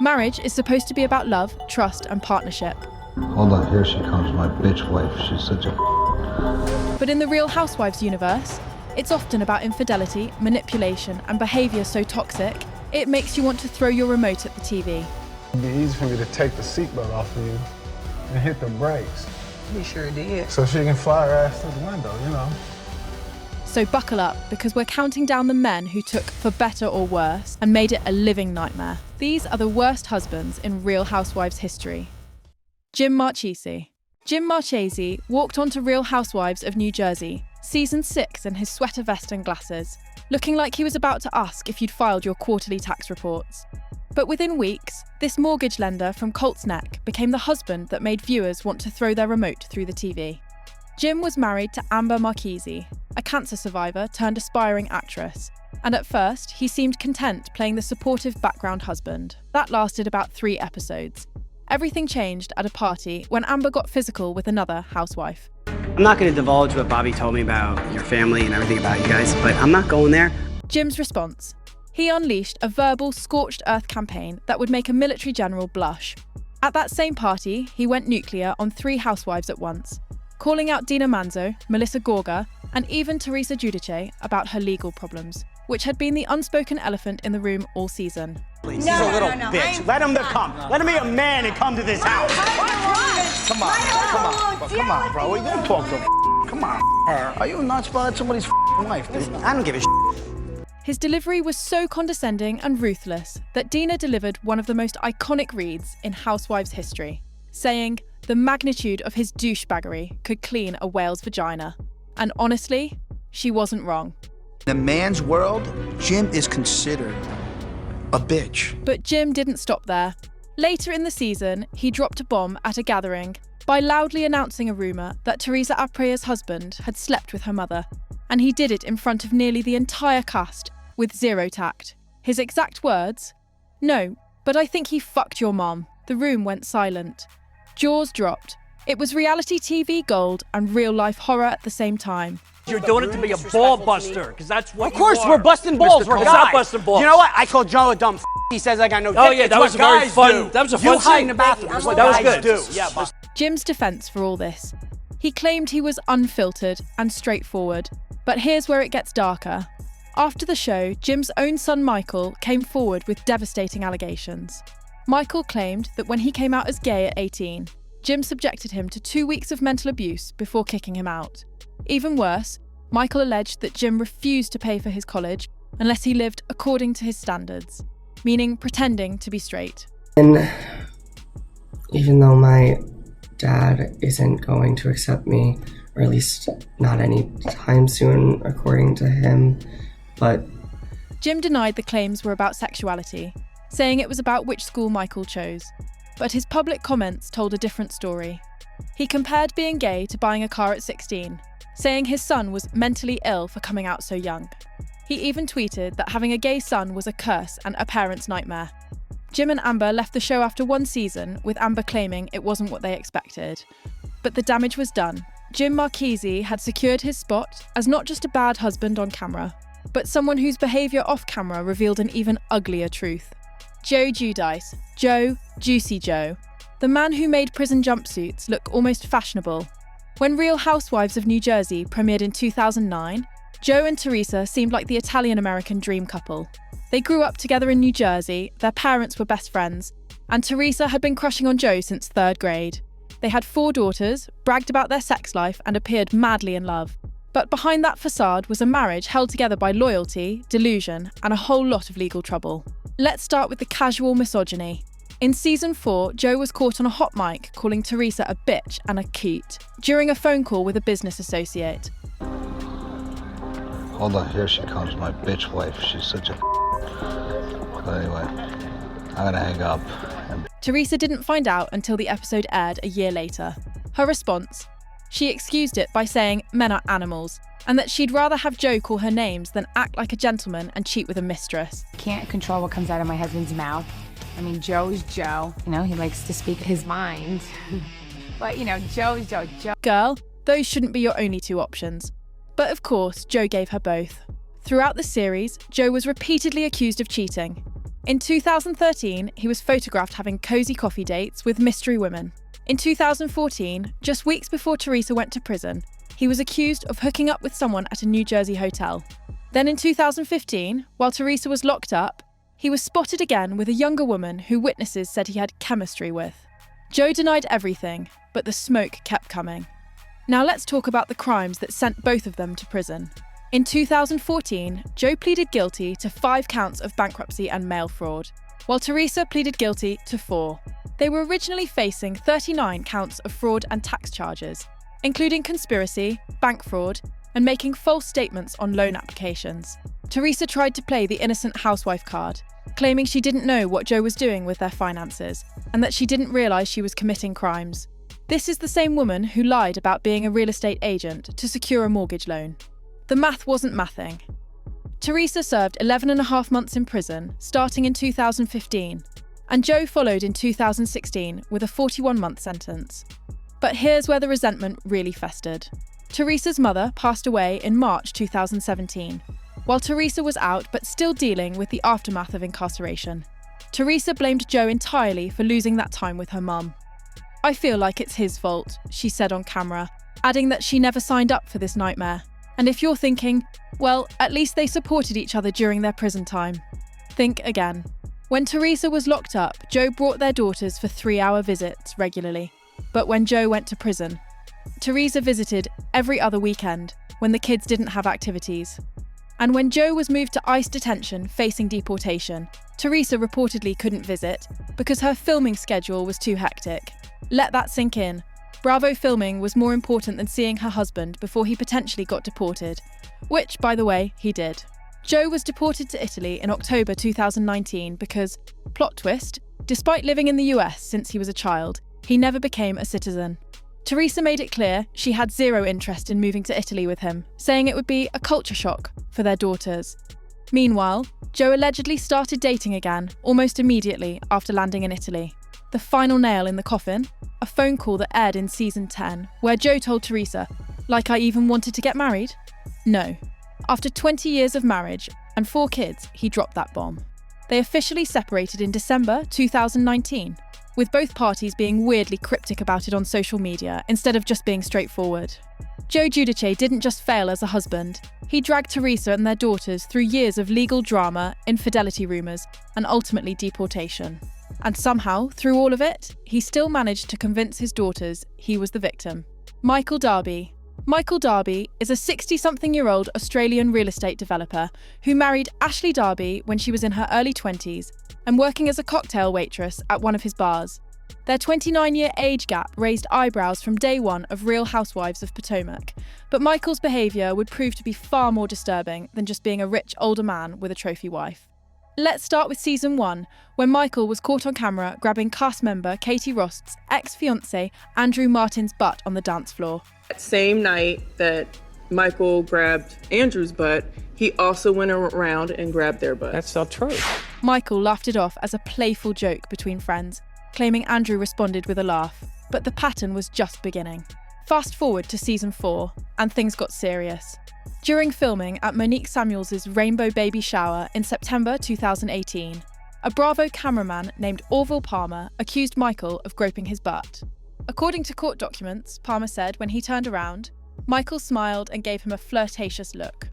Marriage is supposed to be about love, trust, and partnership. Hold on, here she comes, my bitch wife. She's such a... But in the Real Housewives universe, it's often about infidelity, manipulation, and behaviour so toxic, it makes you want to throw your remote at the TV. It'd be easy for me to take the seatbelt off of you and hit the brakes. We sure did. So she can fly her ass through the window, you know. So buckle up, because we're counting down the men who took for better or worse and made it a living nightmare. These are the worst husbands in Real Housewives history. Jim Marchese. Jim Marchese walked onto Real Housewives of New Jersey, season 6 in his sweater vest and glasses, looking like he was about to ask if you'd filed your quarterly tax reports. But within weeks, this mortgage lender from Colt's Neck became the husband that made viewers want to throw their remote through the TV. Jim was married to Amber Marchese, a cancer survivor turned aspiring actress, and at first he seemed content playing the supportive background husband. That lasted about 3 episodes. Everything changed at a party when Amber got physical with another housewife. I'm not going to divulge what Bobby told me about your family and everything about you guys, but I'm not going there. Jim's response. He unleashed a verbal scorched earth campaign that would make a military general blush. At that same party, he went nuclear on 3 housewives at once, calling out Dina Manzo, Melissa Gorga, and even Teresa Giudice about her legal problems, which had been the unspoken elephant in the room all season. Please, he's a little bitch. Let him come. Let him be a man and come to this house. Come on, bro. We gonna talk to him. Come on. Are you nuts, bro? That's somebody's wife, dude. I don't give a His delivery was so condescending and ruthless that Dina delivered one of the most iconic reads in Housewives history, saying the magnitude of his douchebaggery could clean a whale's vagina. And honestly, she wasn't wrong. In a man's world, Jim is considered a bitch. But Jim didn't stop there. Later in the season, he dropped a bomb at a gathering by loudly announcing a rumour that Teresa Aprea's husband had slept with her mother, and he did it in front of nearly the entire cast with zero tact. His exact words? "No, but I think he fucked your mom." The room went silent. Jaws dropped. It was reality TV gold and real-life horror at the same time. You're doing it to be a ball buster, because that's what Of course, you are. we're busting balls. We're It's guys. not busting balls. You know what? I called Joe a dumb f***. He says I got no dick. Oh, yeah, It's that what was a very guys fun- do. that was a fun You hide scene. in the bathroom. That's what That was guys good. do. Yeah, Jim's defence for all this. He claimed he was unfiltered and straightforward. But here's where it gets darker. After the show, Jim's own son Michael came forward with devastating allegations. Michael claimed that when he came out as gay at 18, Jim subjected him to 2 weeks of mental abuse before kicking him out. Even worse, Michael alleged that Jim refused to pay for his college unless he lived according to his standards, meaning pretending to be straight. And even though my dad isn't going to accept me, or at least not any time soon, according to him, but Jim denied the claims were about sexuality, saying it was about which school Michael chose. But his public comments told a different story. He compared being gay to buying a car at 16, saying his son was mentally ill for coming out so young. He even tweeted that having a gay son was a curse and a parent's nightmare. Jim and Amber left the show after 1 season, with Amber claiming it wasn't what they expected. But the damage was done. Jim Marchese had secured his spot as not just a bad husband on camera, but someone whose behaviour off camera revealed an even uglier truth. Joe Giudice, Joe, Juicy Joe, the man who made prison jumpsuits look almost fashionable. When Real Housewives of New Jersey premiered in 2009, Joe and Teresa seemed like the Italian-American dream couple. They grew up together in New Jersey, their parents were best friends, and Teresa had been crushing on Joe since 3rd grade. They had 4 daughters, bragged about their sex life, and appeared madly in love. But behind that facade was a marriage held together by loyalty, delusion, and a whole lot of legal trouble. Let's start with the casual misogyny. In season 4, Joe was caught on a hot mic calling Teresa a bitch and a coot during a phone call with a business associate. Hold on, here she comes, my bitch wife. She's such a... But anyway, I'm gonna hang up. Teresa didn't find out until the episode aired a year later. Her response? She excused it by saying men are animals, and that she'd rather have Joe call her names than act like a gentleman and cheat with a mistress. Can't control what comes out of my husband's mouth. I mean, Joe's Joe. You know, he likes to speak his mind. But, you know, Joe's Joe. Girl, those shouldn't be your only 2 options. But of course, Joe gave her both. Throughout the series, Joe was repeatedly accused of cheating. In 2013, he was photographed having cozy coffee dates with mystery women. In 2014, just weeks before Teresa went to prison, he was accused of hooking up with someone at a New Jersey hotel. Then in 2015, while Teresa was locked up, he was spotted again with a younger woman who witnesses said he had chemistry with. Joe denied everything, but the smoke kept coming. Now let's talk about the crimes that sent both of them to prison. In 2014, Joe pleaded guilty to 5 counts of bankruptcy and mail fraud, while Teresa pleaded guilty to 4. They were originally facing 39 counts of fraud and tax charges, including conspiracy, bank fraud, and making false statements on loan applications. Teresa tried to play the innocent housewife card, claiming she didn't know what Joe was doing with their finances, and that she didn't realise she was committing crimes. This is the same woman who lied about being a real estate agent to secure a mortgage loan. The math wasn't mathing. Teresa served 11.5 months in prison, starting in 2015, and Joe followed in 2016 with a 41-month sentence. But here's where the resentment really festered. Teresa's mother passed away in March 2017, while Teresa was out but still dealing with the aftermath of incarceration. Teresa blamed Joe entirely for losing that time with her mum. "I feel like it's his fault," she said on camera, adding that she never signed up for this nightmare. And if you're thinking, well, at least they supported each other during their prison time, think again. When Teresa was locked up, Joe brought their daughters for 3-hour visits regularly. But when Joe went to prison, Teresa visited every other weekend when the kids didn't have activities. And when Joe was moved to ICE detention facing deportation, Teresa reportedly couldn't visit because her filming schedule was too hectic. Let that sink in. Bravo filming was more important than seeing her husband before he potentially got deported, which, by the way, he did. Joe was deported to Italy in October 2019 because, plot twist, despite living in the US since he was a child, he never became a citizen. Teresa made it clear she had zero interest in moving to Italy with him, saying it would be a culture shock for their daughters. Meanwhile, Joe allegedly started dating again almost immediately after landing in Italy. The final nail in the coffin? A phone call that aired in season 10, where Joe told Teresa, "Like I even wanted to get married?" No. After 20 years of marriage and 4 kids, he dropped that bomb. They officially separated in December 2019, with both parties being weirdly cryptic about it on social media instead of just being straightforward. Joe Giudice didn't just fail as a husband, he dragged Teresa and their daughters through years of legal drama, infidelity rumours, and ultimately deportation. And somehow, through all of it, he still managed to convince his daughters he was the victim. Michael Darby. Michael Darby is a 60-something-year-old Australian real estate developer who married Ashley Darby when she was in her early 20s and working as a cocktail waitress at one of his bars. Their 29-year age gap raised eyebrows from day one of Real Housewives of Potomac, but Michael's behaviour would prove to be far more disturbing than just being a rich older man with a trophy wife. Let's start with season 1, when Michael was caught on camera grabbing cast member Katie Rost's ex-fiancé Andrew Martin's butt on the dance floor. That same night that Michael grabbed Andrew's butt, he also went around and grabbed their butt. That's not true. Michael laughed it off as a playful joke between friends, claiming Andrew responded with a laugh, but the pattern was just beginning. Fast forward to season 4, and things got serious. During filming at Monique Samuels' Rainbow Baby Shower in September 2018, a Bravo cameraman named Orville Palmer accused Michael of groping his butt. According to court documents, Palmer said when he turned around, Michael smiled and gave him a flirtatious look.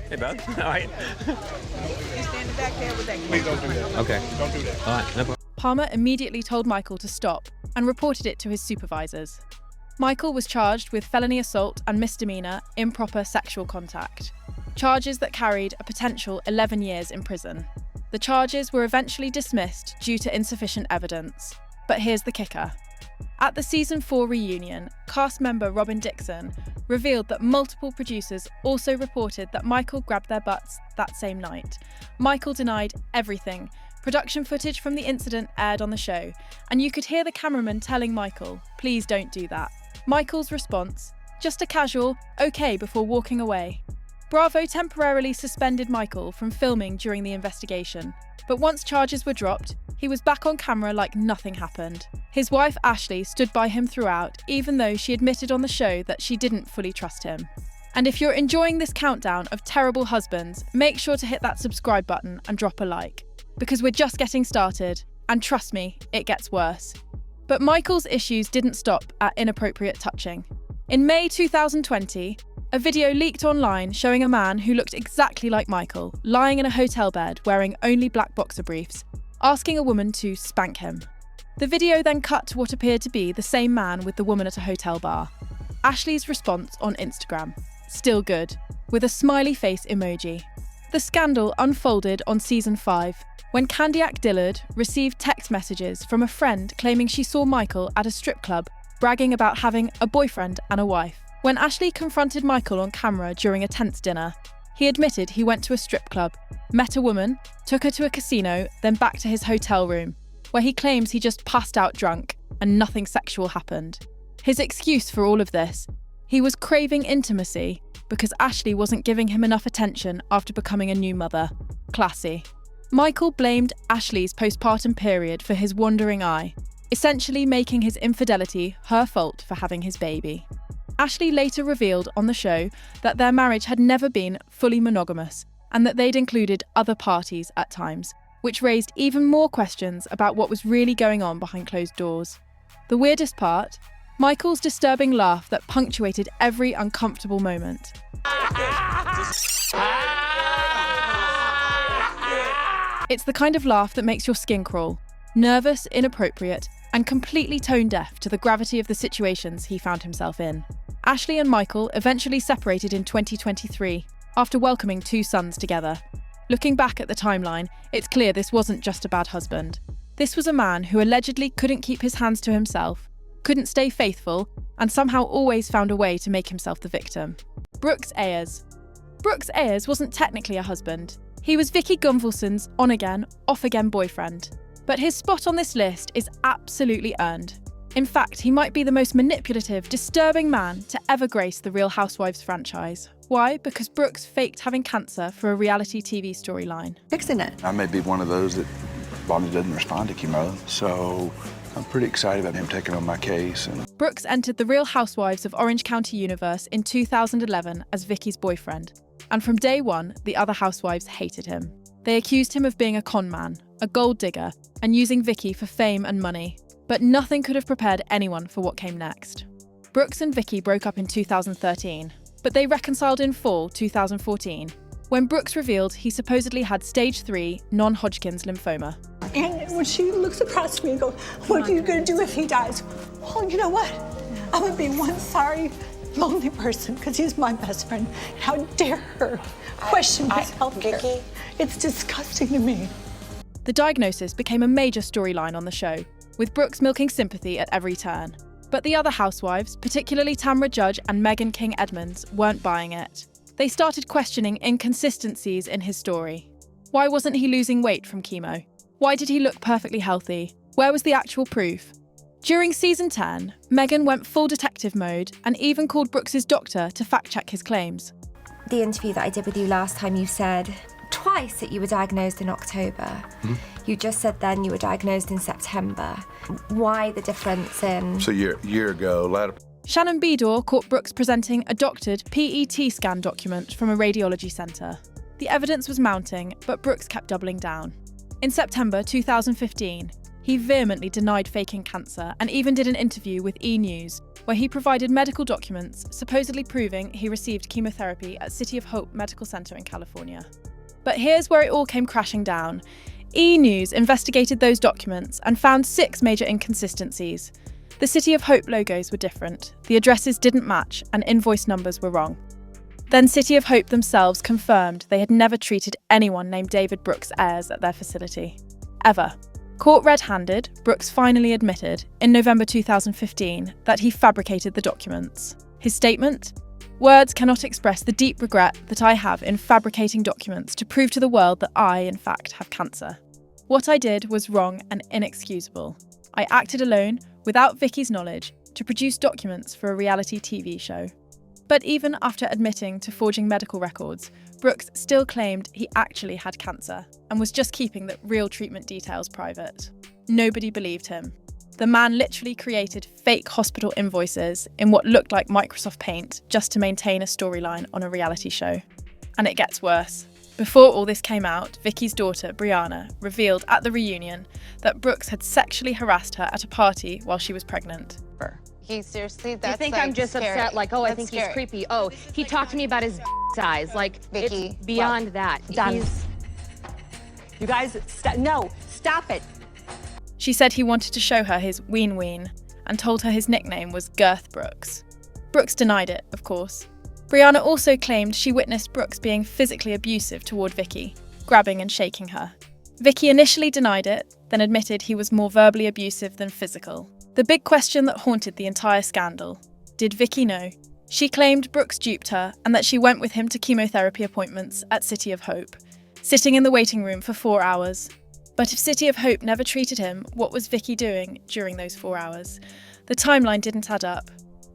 Hey, bud. All right. You stand back there with that. Please don't do that. Okay. Don't do that. All right. No problem. Palmer immediately told Michael to stop and reported it to his supervisors. Michael was charged with felony assault and misdemeanor improper sexual contact, charges that carried a potential 11 years in prison. The charges were eventually dismissed due to insufficient evidence. But here's the kicker. At the season 4 reunion, cast member Robin Dixon revealed that multiple producers also reported that Michael grabbed their butts that same night. Michael denied everything. Production footage from the incident aired on the show, and you could hear the cameraman telling Michael, "Please don't do that." Michael's response, just a casual, "okay," before walking away. Bravo temporarily suspended Michael from filming during the investigation, but once charges were dropped, he was back on camera like nothing happened. His wife Ashley stood by him throughout, even though she admitted on the show that she didn't fully trust him. And if you're enjoying this countdown of terrible husbands, make sure to hit that subscribe button and drop a like. because we're just getting started, and trust me, it gets worse. But Michael's issues didn't stop at inappropriate touching. In May 2020, a video leaked online showing a man who looked exactly like Michael, lying in a hotel bed wearing only black boxer briefs, asking a woman to spank him. The video then cut to what appeared to be the same man with the woman at a hotel bar. Ashley's response on Instagram, still good, with a smiley face emoji. The scandal unfolded on season 5, when Candiac Dillard received text messages from a friend claiming she saw Michael at a strip club, bragging about having a boyfriend and a wife. When Ashley confronted Michael on camera during a tense dinner, he admitted he went to a strip club, met a woman, took her to a casino, then back to his hotel room, where he claims he just passed out drunk and nothing sexual happened. His excuse for all of this, he was craving intimacy because Ashley wasn't giving him enough attention after becoming a new mother. Classy. Michael blamed Ashley's postpartum period for his wandering eye, essentially making his infidelity her fault for having his baby. Ashley later revealed on the show that their marriage had never been fully monogamous and that they'd included other parties at times, which raised even more questions about what was really going on behind closed doors. The weirdest part? Michael's disturbing laugh that punctuated every uncomfortable moment. It's the kind of laugh that makes your skin crawl, nervous, inappropriate, and completely tone deaf to the gravity of the situations he found himself in. Ashley and Michael eventually separated in 2023, after welcoming 2 sons together. Looking back at the timeline, it's clear this wasn't just a bad husband. This was a man who allegedly couldn't keep his hands to himself, couldn't stay faithful, and somehow always found a way to make himself the victim. Brooks Ayers. Brooks Ayers wasn't technically a husband. He was Vicky Gunvalson's on-again, off-again boyfriend. But his spot on this list is absolutely earned. In fact, he might be the most manipulative, disturbing man to ever grace the Real Housewives franchise. Why? Because Brooks faked having cancer for a reality TV storyline. Fixing it. I may be one of those that Bobby doesn't respond to chemo, so I'm pretty excited about him taking on my case. Brooks entered the Real Housewives of Orange County universe in 2011 as Vicky's boyfriend, and from day one, the other housewives hated him. They accused him of being a con man, a gold digger, and using Vicky for fame and money. But nothing could have prepared anyone for what came next. Brooks and Vicky broke up in 2013, but they reconciled in fall 2014, when Brooks revealed he supposedly had stage 3 non-Hodgkin's lymphoma. And when she looks across me and goes, "What are you going to do if he dies?" Well, you know what? I'm going to be one sorry, lonely person because he's my best friend. How dare her question his health care? Vicky? It's disgusting to me. The diagnosis became a major storyline on the show, with Brooks milking sympathy at every turn. But the other housewives, particularly Tamra Judge and Megan King Edmonds, weren't buying it. They started questioning inconsistencies in his story. Why wasn't he losing weight from chemo? Why did he look perfectly healthy? Where was the actual proof? During season 10, Megan went full detective mode and even called Brooks's doctor to fact-check his claims. The interview that I did with you last time, you said twice that you were diagnosed in October. Mm-hmm. You just said then you were diagnosed in September. Why the difference in... So a year ago, Shannon Beador caught Brooks presenting a doctored PET scan document from a radiology centre. The evidence was mounting, but Brooks kept doubling down. In September 2015, he vehemently denied faking cancer and even did an interview with E! News, where he provided medical documents supposedly proving he received chemotherapy at City of Hope Medical Center in California. But here's where it all came crashing down. E! News investigated those documents and found 6 major inconsistencies. The City of Hope logos were different, the addresses didn't match, and invoice numbers were wrong. Then City of Hope themselves confirmed they had never treated anyone named David Brooks Ayers at their facility. Ever. Caught red-handed, Brooks finally admitted, in November 2015, that he fabricated the documents. His statement? "Words cannot express the deep regret that I have in fabricating documents to prove to the world that I, in fact, have cancer. What I did was wrong and inexcusable. I acted alone, without Vicky's knowledge, to produce documents for a reality TV show." But even after admitting to forging medical records, Brooks still claimed he actually had cancer and was just keeping the real treatment details private. Nobody believed him. The man literally created fake hospital invoices in what looked like Microsoft Paint just to maintain a storyline on a reality show. And it gets worse. Before all this came out, Vicky's daughter, Brianna, revealed at the reunion that Brooks had sexually harassed her at a party while she was pregnant. He seriously, that's You think like, I'm just scary. upset, like, oh, I That's think scary. he's creepy. Oh, he talked to me about his size. Like, Vicky, it's beyond that. Done. You guys, no, stop it. She said he wanted to show her his ween and told her his nickname was Girth Brooks. Brooks denied it, of course. Brianna also claimed she witnessed Brooks being physically abusive toward Vicky, grabbing and shaking her. Vicky initially denied it, then admitted he was more verbally abusive than physical. The big question that haunted the entire scandal: did Vicky know? She claimed Brooks duped her and that she went with him to chemotherapy appointments at City of Hope, sitting in the waiting room for 4 hours. But if City of Hope never treated him, what was Vicky doing during those 4 hours? The timeline didn't add up.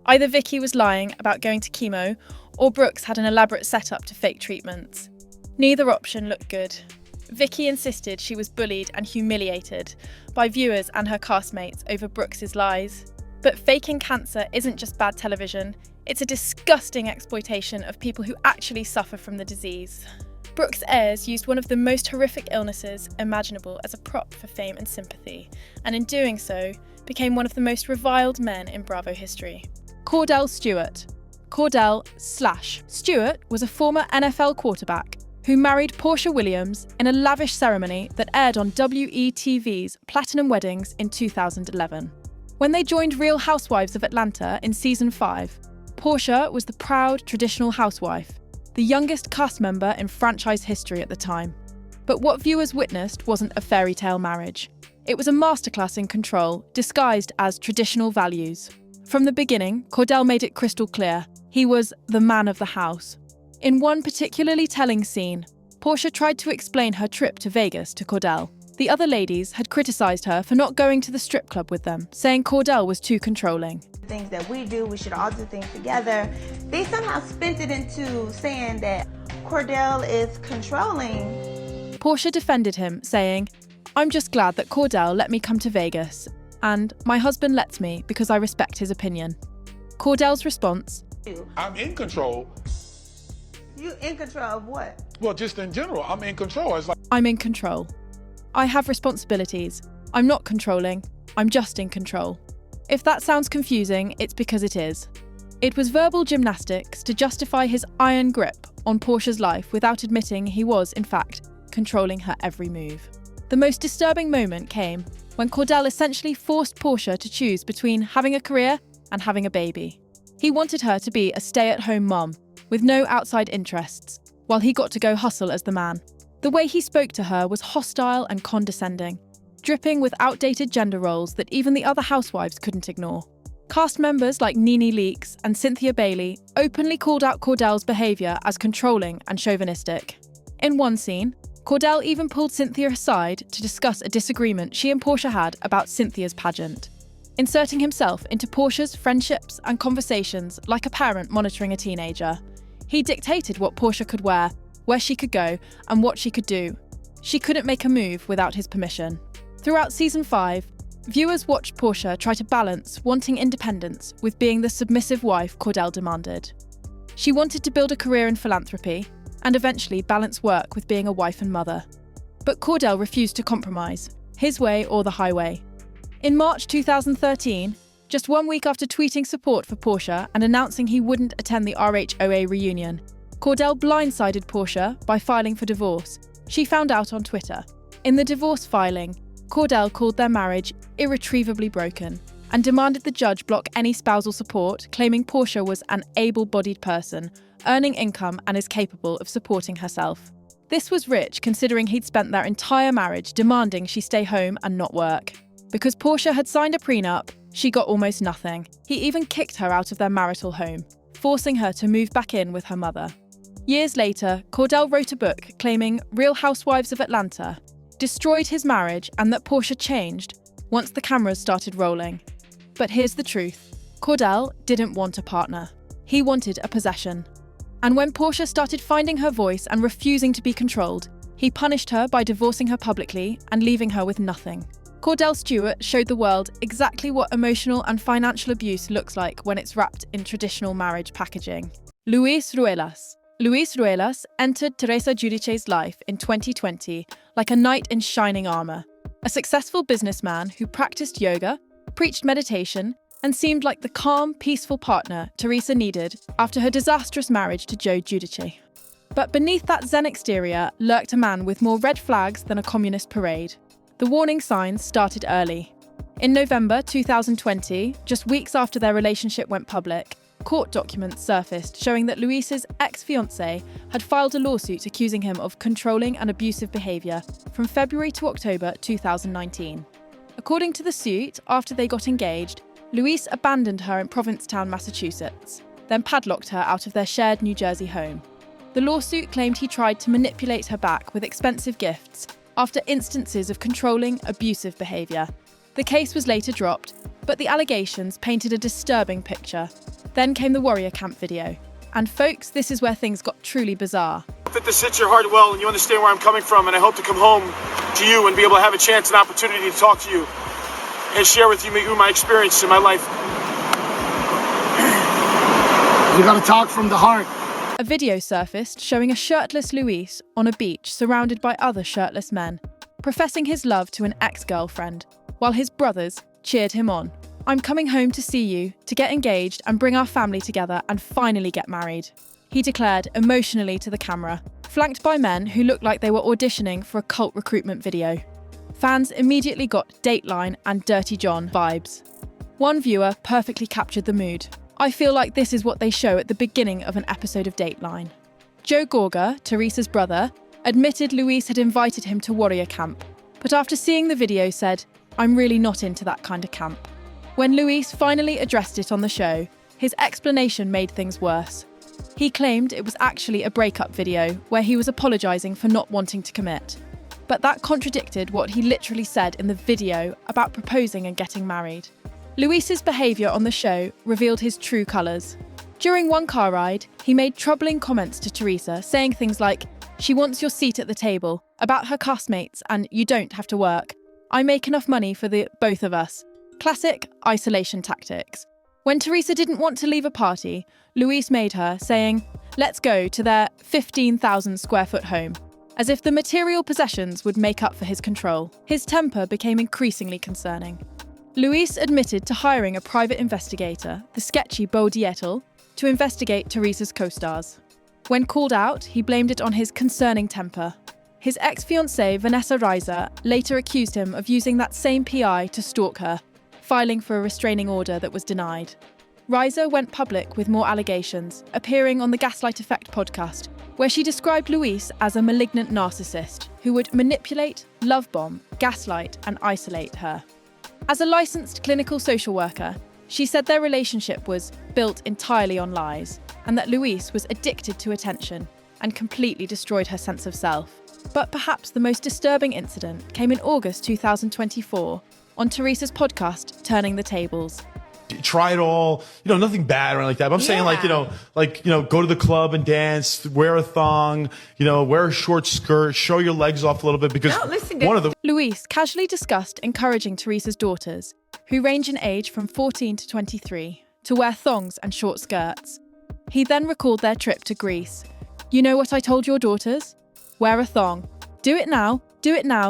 Either Vicky was lying about going to chemo, or Brooks had an elaborate setup to fake treatments. Neither option looked good. Vicky insisted she was bullied and humiliated by viewers and her castmates over Brooks's lies. But faking cancer isn't just bad television, it's a disgusting exploitation of people who actually suffer from the disease. Brooks' heirs used one of the most horrific illnesses imaginable as a prop for fame and sympathy, and in doing so, became one of the most reviled men in Bravo history. Kordell Stewart. Kordell/Stewart was a former NFL quarterback who married Portia Williams in a lavish ceremony that aired on WETV's Platinum Weddings in 2011. When they joined Real Housewives of Atlanta in season 5, Portia was the proud traditional housewife, the youngest cast member in franchise history at the time. But what viewers witnessed wasn't a fairy tale marriage. It was a masterclass in control, disguised as traditional values. From the beginning, Kordell made it crystal clear he was the man of the house. In one particularly telling scene, Portia tried to explain her trip to Vegas to Kordell. The other ladies had criticised her for not going to the strip club with them, saying Kordell was too controlling. Things that we do, we should all do things together. They somehow spent it into saying that Kordell is controlling. Portia defended him, saying, "I'm just glad that Kordell let me come to Vegas, and my husband lets me because I respect his opinion." Kordell's response: I'm in control. You in control of what? Well, just in general, I'm in control. It's like, "I'm in control. I have responsibilities. I'm not controlling. I'm just in control." If that sounds confusing, it's because it is. It was verbal gymnastics to justify his iron grip on Portia's life without admitting he was, in fact, controlling her every move. The most disturbing moment came when Kordell essentially forced Portia to choose between having a career and having a baby. He wanted her to be a stay-at-home mom, with no outside interests, while he got to go hustle as the man. The way he spoke to her was hostile and condescending, dripping with outdated gender roles that even the other housewives couldn't ignore. Cast members like Nene Leakes and Cynthia Bailey openly called out Kordell's behaviour as controlling and chauvinistic. In one scene, Kordell even pulled Cynthia aside to discuss a disagreement she and Portia had about Cynthia's pageant, inserting himself into Portia's friendships and conversations like a parent monitoring a teenager. He dictated what Portia could wear, where she could go, and what she could do. She couldn't make a move without his permission. Throughout season 5, viewers watched Portia try to balance wanting independence with being the submissive wife Kordell demanded. She wanted to build a career in philanthropy and eventually balance work with being a wife and mother. But Kordell refused to compromise, his way or the highway. In March 2013, just 1 week after tweeting support for Portia and announcing he wouldn't attend the RHOA reunion, Kordell blindsided Portia by filing for divorce. She found out on Twitter. In the divorce filing, Kordell called their marriage irretrievably broken and demanded the judge block any spousal support, claiming Portia was an able-bodied person, earning income and is capable of supporting herself. This was rich considering he'd spent their entire marriage demanding she stay home and not work. Because Portia had signed a prenup, she got almost nothing. He even kicked her out of their marital home, forcing her to move back in with her mother. Years later, Kordell wrote a book claiming Real Housewives of Atlanta destroyed his marriage and that Portia changed once the cameras started rolling. But here's the truth. Kordell didn't want a partner. He wanted a possession. And when Portia started finding her voice and refusing to be controlled, he punished her by divorcing her publicly and leaving her with nothing. Kordell Stewart showed the world exactly what emotional and financial abuse looks like when it's wrapped in traditional marriage packaging. Luis Ruelas. Luis Ruelas entered Teresa Giudice's life in 2020 like a knight in shining armour, a successful businessman who practiced yoga, preached meditation, and seemed like the calm, peaceful partner Teresa needed after her disastrous marriage to Joe Giudice. But beneath that zen exterior lurked a man with more red flags than a communist parade. The warning signs started early. In November 2020, just weeks after their relationship went public, court documents surfaced showing that Luis's ex-fiancée had filed a lawsuit accusing him of controlling and abusive behaviour from February to October 2019. According to the suit, after they got engaged, Luis abandoned her in Provincetown, Massachusetts, then padlocked her out of their shared New Jersey home. The lawsuit claimed he tried to manipulate her back with expensive gifts after instances of controlling, abusive behaviour. The case was later dropped, but the allegations painted a disturbing picture. Then came the Warrior Camp video. And folks, this is where things got truly bizarre. I hope that this hits your heart well and you understand where I'm coming from, and I hope to come home to you and be able to have a chance and opportunity to talk to you and share with you my experience in my life. You gotta talk from the heart. A video surfaced showing a shirtless Luis on a beach surrounded by other shirtless men, professing his love to an ex-girlfriend, while his brothers cheered him on. "I'm coming home to see you, to get engaged and bring our family together and finally get married," he declared emotionally to the camera, flanked by men who looked like they were auditioning for a cult recruitment video. Fans immediately got Dateline and Dirty John vibes. One viewer perfectly captured the mood. "I feel like this is what they show at the beginning of an episode of Dateline." Joe Giudice, Teresa's brother, admitted Luis had invited him to Warrior Camp, but after seeing the video said, "I'm really not into that kind of camp." When Luis finally addressed it on the show, his explanation made things worse. He claimed it was actually a breakup video where he was apologising for not wanting to commit. But that contradicted what he literally said in the video about proposing and getting married. Luis's behaviour on the show revealed his true colours. During one car ride, he made troubling comments to Teresa, saying things like, "She wants your seat at the table," about her castmates and "you don't have to work. I make enough money for the both of us." Classic isolation tactics. When Teresa didn't want to leave a party, Luis made her, saying, "Let's go," to their 15,000 square foot home, as if the material possessions would make up for his control. His temper became increasingly concerning. Luis admitted to hiring a private investigator, the sketchy Bo Dietl, to investigate Teresa's co-stars. When called out, he blamed it on his concerning temper. His ex-fiancée, Vanessa Reiser, later accused him of using that same PI to stalk her, filing for a restraining order that was denied. Reiser went public with more allegations, appearing on the Gaslight Effect podcast, where she described Luis as a malignant narcissist who would manipulate, love bomb, gaslight, and isolate her. As a licensed clinical social worker, she said their relationship was built entirely on lies, and that Luis was addicted to attention and completely destroyed her sense of self. But perhaps the most disturbing incident came in August 2024 on Teresa's podcast, Turning the Tables. Try it all, nothing bad or anything like that. But I'm saying go to the club and dance, wear a thong, wear a short skirt, show your legs off a little bit because Luis casually discussed encouraging Teresa's daughters, who range in age from 14 to 23, to wear thongs and short skirts. He then recalled their trip to Greece. "You know what I told your daughters? Wear a thong. Do it now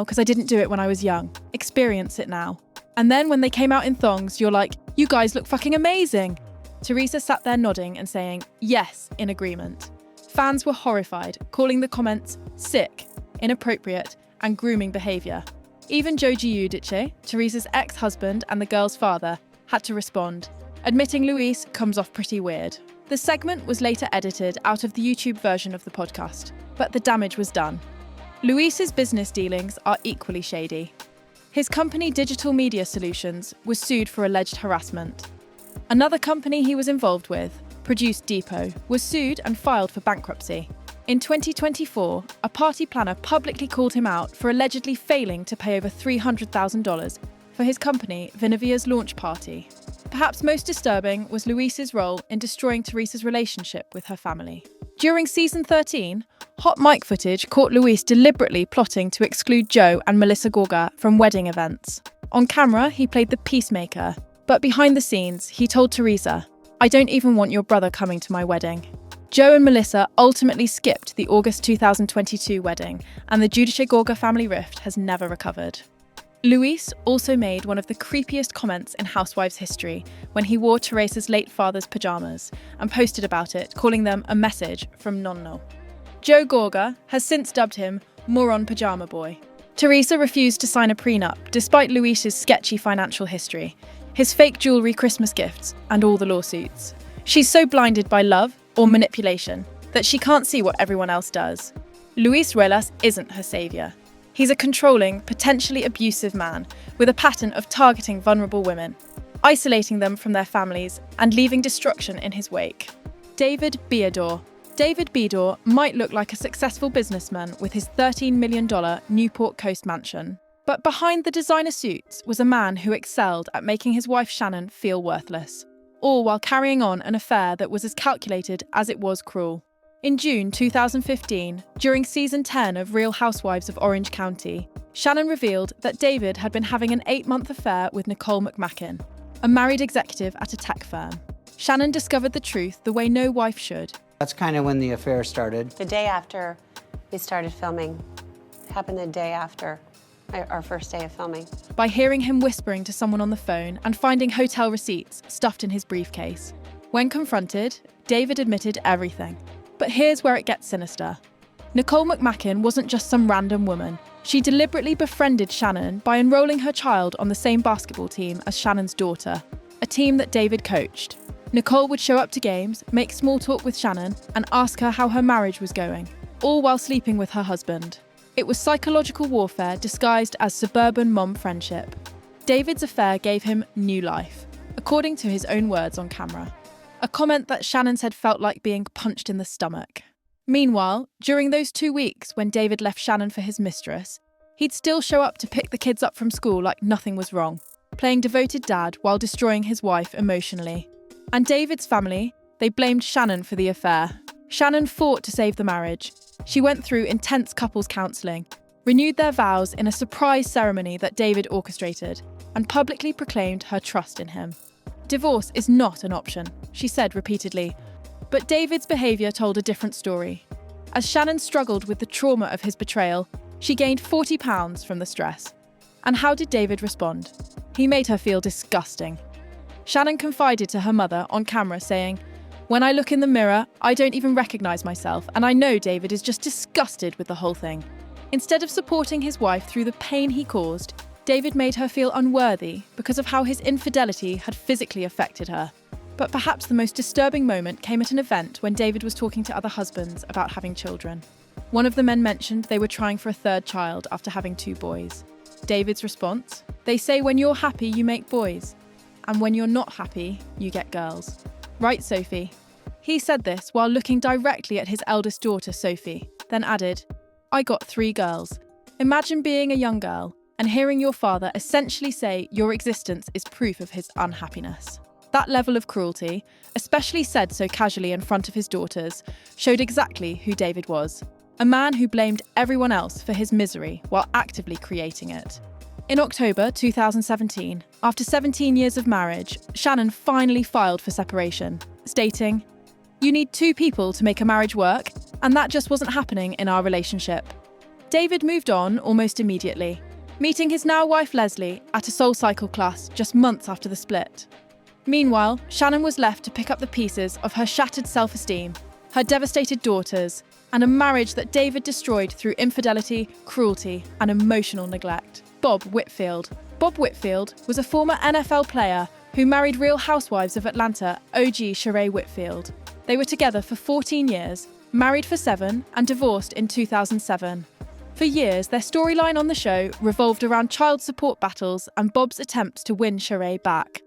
because I didn't do it when I was young. Experience it now." And then when they came out in thongs, you're like, "You guys look fucking amazing." Teresa sat there nodding and saying yes in agreement. Fans were horrified, calling the comments sick, inappropriate, and grooming behaviour. Even Joe Giudice, Teresa's ex-husband and the girl's father, had to respond, admitting Luis comes off pretty weird. The segment was later edited out of the YouTube version of the podcast, but the damage was done. Luis's business dealings are equally shady. His company Digital Media Solutions was sued for alleged harassment. Another company he was involved with, Produce Depot, was sued and filed for bankruptcy. In 2024, a party planner publicly called him out for allegedly failing to pay over $300,000 for his company Vinavia's launch party. Perhaps most disturbing was Luis's role in destroying Teresa's relationship with her family. During season 13, hot mic footage caught Luis deliberately plotting to exclude Joe and Melissa Gorga from wedding events. On camera, he played the peacemaker, but behind the scenes, he told Teresa, "I don't even want your brother coming to my wedding." Joe and Melissa ultimately skipped the August 2022 wedding, and the Giudice-Gorga family rift has never recovered. Luis also made one of the creepiest comments in Housewives history when he wore Teresa's late father's pajamas and posted about it, calling them a message from Nonno. Joe Giudice has since dubbed him Moron Pajama Boy. Teresa refused to sign a prenup despite Luis's sketchy financial history, his fake jewellery Christmas gifts, and all the lawsuits. She's so blinded by love or manipulation that she can't see what everyone else does. Luis Ruelas isn't her saviour. He's a controlling, potentially abusive man with a pattern of targeting vulnerable women, isolating them from their families, and leaving destruction in his wake. David Beador. David Beador might look like a successful businessman with his $13 million Newport Coast mansion. But behind the designer suits was a man who excelled at making his wife Shannon feel worthless, all while carrying on an affair that was as calculated as it was cruel. In June 2015, during season 10 of Real Housewives of Orange County, Shannon revealed that David had been having an 8-month affair with Nicole McMacken, a married executive at a tech firm. Shannon discovered the truth the way no wife should. That's kind of when the affair started. The day after we started filming, it happened the day after our first day of filming. By hearing him whispering to someone on the phone and finding hotel receipts stuffed in his briefcase. When confronted, David admitted everything. But here's where it gets sinister. Nicole McMacken wasn't just some random woman. She deliberately befriended Shannon by enrolling her child on the same basketball team as Shannon's daughter, a team that David coached. Nicole would show up to games, make small talk with Shannon, and ask her how her marriage was going, all while sleeping with her husband. It was psychological warfare disguised as suburban mom friendship. David's affair gave him new life, according to his own words on camera. A comment that Shannon said felt like being punched in the stomach. Meanwhile, during those 2 weeks when David left Shannon for his mistress, he'd still show up to pick the kids up from school like nothing was wrong, playing devoted dad while destroying his wife emotionally. And David's family, they blamed Shannon for the affair. Shannon fought to save the marriage. She went through intense couples counselling, renewed their vows in a surprise ceremony that David orchestrated, and publicly proclaimed her trust in him. Divorce is not an option, she said repeatedly. But David's behaviour told a different story. As Shannon struggled with the trauma of his betrayal, she gained 40 pounds from the stress. And how did David respond? He made her feel disgusting. Shannon confided to her mother on camera saying, "When I look in the mirror, I don't even recognise myself, and I know David is just disgusted with the whole thing." Instead of supporting his wife through the pain he caused, David made her feel unworthy because of how his infidelity had physically affected her. But perhaps the most disturbing moment came at an event when David was talking to other husbands about having children. One of the men mentioned they were trying for a third child after having 2 boys. David's response? "They say when you're happy, you make boys. And when you're not happy, you get girls. Right, Sophie?" He said this while looking directly at his eldest daughter, Sophie, then added, "I got 3 girls. Imagine being a young girl and hearing your father essentially say your existence is proof of his unhappiness." That level of cruelty, especially said so casually in front of his daughters, showed exactly who David was. A man who blamed everyone else for his misery while actively creating it. In October 2017, after 17 years of marriage, Shannon finally filed for separation, stating, "You need 2 people to make a marriage work, and that just wasn't happening in our relationship." David moved on almost immediately, meeting his now wife Leslie at a SoulCycle class just months after the split. Meanwhile, Shannon was left to pick up the pieces of her shattered self-esteem, her devastated daughters, and a marriage that David destroyed through infidelity, cruelty, and emotional neglect. Bob Whitfield. Bob Whitfield was a former NFL player who married Real Housewives of Atlanta OG Sheree Whitfield. They were together for 14 years, married for 7, and divorced in 2007. For years, their storyline on the show revolved around child support battles and Bob's attempts to win Sheree back.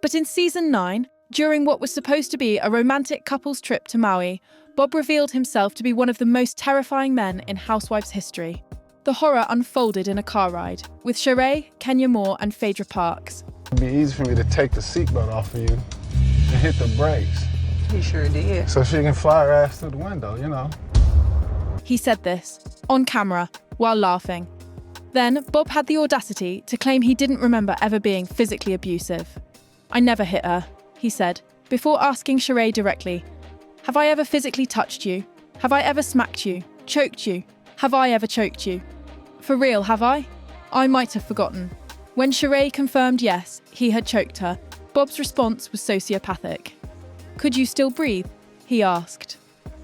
But in season 9, during what was supposed to be a romantic couple's trip to Maui, Bob revealed himself to be one of the most terrifying men in Housewives history. The horror unfolded in a car ride, with Sheree, Kenya Moore, and Phaedra Parks. It'd be easy for me to take the seatbelt off of you and hit the brakes. He sure did. So she can fly her ass through the window, you know. He said this, on camera, while laughing. Then, Bob had the audacity to claim he didn't remember ever being physically abusive. "I never hit her," he said, before asking Sheree directly, Have I ever physically touched you? Have I ever smacked you? Choked you? Have I ever choked you? For real, have I? I might have forgotten. When Sheree confirmed yes, he had choked her, Bob's response was sociopathic. Could you still breathe? He asked.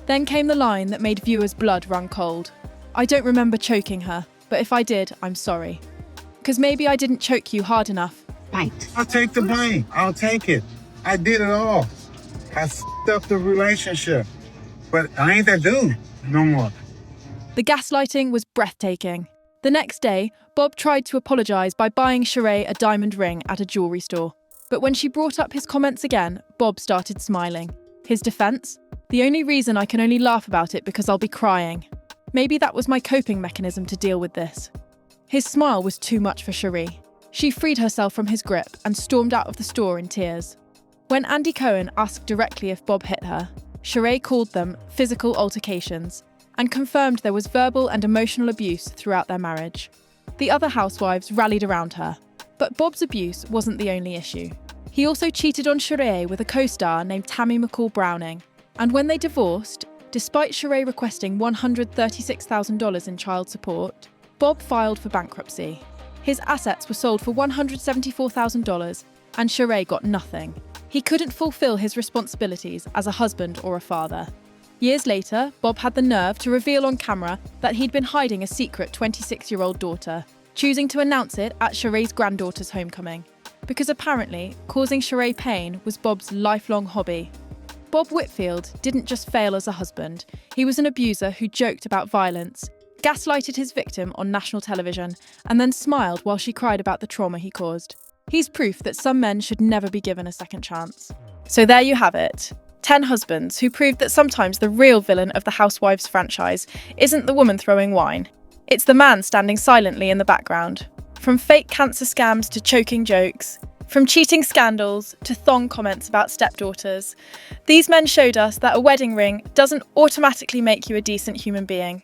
Then came the line that made viewers' blood run cold. I don't remember choking her, but if I did, I'm sorry. 'Cause maybe I didn't choke you hard enough. I'll take the blame. I'll take it. I did it all. I f***ed up the relationship. But I ain't that dude no more. The gaslighting was breathtaking. The next day, Bob tried to apologise by buying Sheree a diamond ring at a jewellery store. But when she brought up his comments again, Bob started smiling. His defence? The only reason I can only laugh about it because I'll be crying. Maybe that was my coping mechanism to deal with this. His smile was too much for Sheree. She freed herself from his grip and stormed out of the store in tears. When Andy Cohen asked directly if Bob hit her, Sheree called them physical altercations and confirmed there was verbal and emotional abuse throughout their marriage. The other housewives rallied around her, but Bob's abuse wasn't the only issue. He also cheated on Sheree with a co-star named Tammy McCall Browning, and when they divorced, despite Sheree requesting $136,000 in child support, Bob filed for bankruptcy. His assets were sold for $174,000, and Sheree got nothing. He couldn't fulfill his responsibilities as a husband or a father. Years later, Bob had the nerve to reveal on camera that he'd been hiding a secret 26-year-old daughter, choosing to announce it at Sheree's granddaughter's homecoming. Because apparently, causing Sheree pain was Bob's lifelong hobby. Bob Whitfield didn't just fail as a husband, he was an abuser who joked about violence, gaslighted his victim on national television, and then smiled while she cried about the trauma he caused. He's proof that some men should never be given a second chance. So there you have it. 10 husbands who proved that sometimes the real villain of the Housewives franchise isn't the woman throwing wine. It's the man standing silently in the background. From fake cancer scams to choking jokes, from cheating scandals to thong comments about stepdaughters, these men showed us that a wedding ring doesn't automatically make you a decent human being.